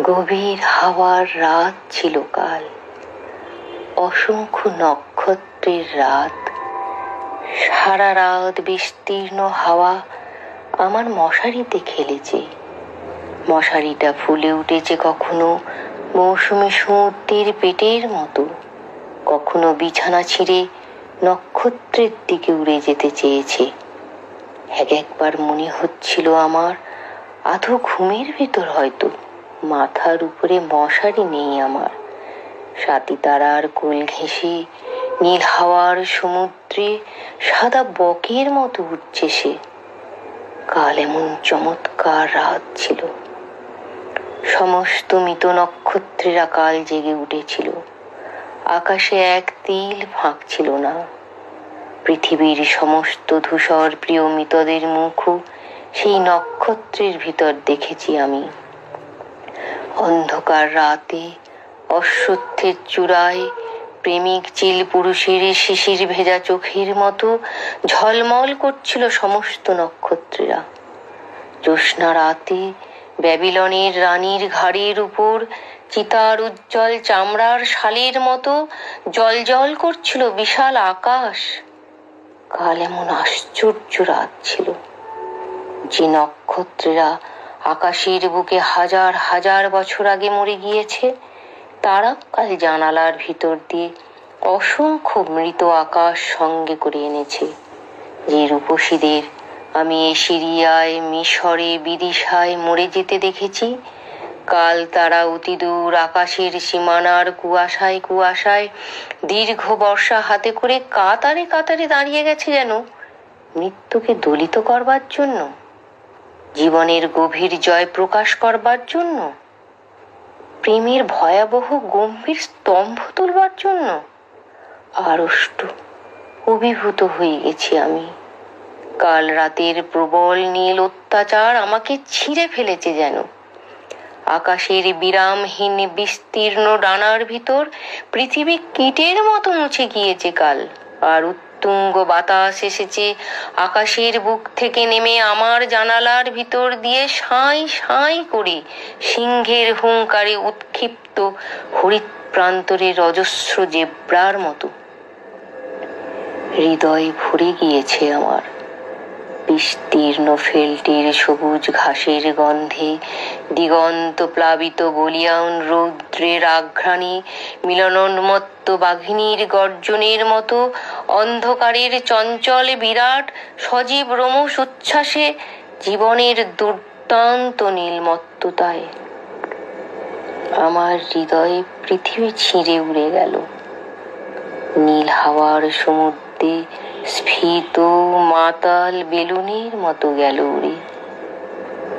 গভীর হাওয়ার রাত ছিল কাল, অসংখ্য নক্ষত্রের রাত। সারা রাত বিস্তীর্ণ হাওয়া আমার মশারিতে খেলেছে। মশারিটা ফুলে উঠেছে কখনো মৌসুমী সমুদ্রের পেটের মতো, কখনো বিছানা ছিঁড়ে নক্ষত্রের দিকে উড়ে যেতে চেয়েছে। একবার মনে হচ্ছিল আমার আধো ঘুমের ভিতর হয়তো মাথার উপরে মশারি নেই আমার। সাতি তারার কোল ঘেঁষে নীল হাওয়ার সমুদ্রে সাদা বকের মতো উঠছে সে। কাল এমন চমৎকার রাত ছিল। সমস্ত মৃত নক্ষত্রেরা কাল জেগে উঠেছিল। আকাশে এক তিল ফাঁক ছিল না। পৃথিবীর সমস্ত ধূসর প্রিয় মৃতদের মুখও সেই নক্ষত্রের ভিতর দেখেছি আমি। অন্ধকার রাতে অশ্বত্থের চূড়ায় প্রেমিক চিল পুরুষের শিশির ভেজা চোখের মতো ঝলমল করছিল সমস্ত নক্ষত্রেরা। জ্যোৎস্না রাতে ব্যাবিলনের রানীর ঘাড়ের উপর চিতার উজ্জ্বল চামড়ার শালের মতো জলজল করছিল বিশাল আকাশ। কাল এমন আশ্চর্য রাত ছিল। যে নক্ষত্রেরা আকাশের বুকে হাজার হাজার বছর আগে মরে গিয়েছে, তারা কাল জানালার ভিতর দিয়ে অসংখ্য মৃত আকাশ সঙ্গে করে এনেছে। যে রূপসীদের আমি সিরিয়ায়, মিশরে, বিদিশায় মরে যেতে দেখেছি, কাল তারা অতি দূর আকাশের সীমানার কুয়াশায় কুয়াশায় দীর্ঘ বর্ষা হাতে করে কাতারে কাতারে দাঁড়িয়ে গেছে যেন মৃত্যুকে দলিত করবার জন্য, জীবনের গভীর জয় প্রকাশ করবার জন্য, প্রেমের ভয়াবহ গম্ভীর স্তম্ভ তুলবার জন্য। আড়ষ্ট অভিভূত হয়ে গেছি আমি। কাল রাতের প্রবল নীল অত্যাচার আমাকে ছিঁড়ে ফেলেছে যেন। আকাশের বিরামহীন বিস্তীর্ণ ডানার ভিতর পৃথিবী কীটের মতো মুছে গিয়েছে কাল। আর উত্তুঙ্গ বাতাস এসেছে আকাশের বুক থেকে নেমে আমার জানালার ভিতর দিয়ে সাঁই সাঁই করে সিংহের হুঙ্কারে উৎক্ষিপ্ত হরিৎ প্রান্তরের অজস্র জেব্রার মতো। হৃদয় ভরে গিয়েছে আমার। বিস্তীর্ণ ফেল্টের সবুজ ঘাসের গন্ধে, দিগন্ত প্লাবিত বলিয়ান রৌদ্রের আঘ্রাণে, মিলনোন্মত্ত বাঘিনীর গর্জনের মতো অন্ধকারের চঞ্চল বিরাট সজীব রোমশ উচ্ছ্বাসে, জীবনের দুর্দান্ত নীলমত্ততায় আমার হৃদয়ে পৃথিবী ছিঁড়ে উড়ে গেল। নীল হাওয়ার সমুদ্রে স্ফীত মাতাল বেলুনের মতো গেল উড়ে।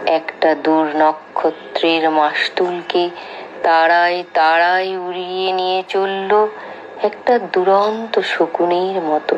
একটা দূর নক্ষত্রের মাস্তুলকে তারায় তারায় উড়িয়ে নিয়ে চলল একটা দুরন্ত শকুনের মতো।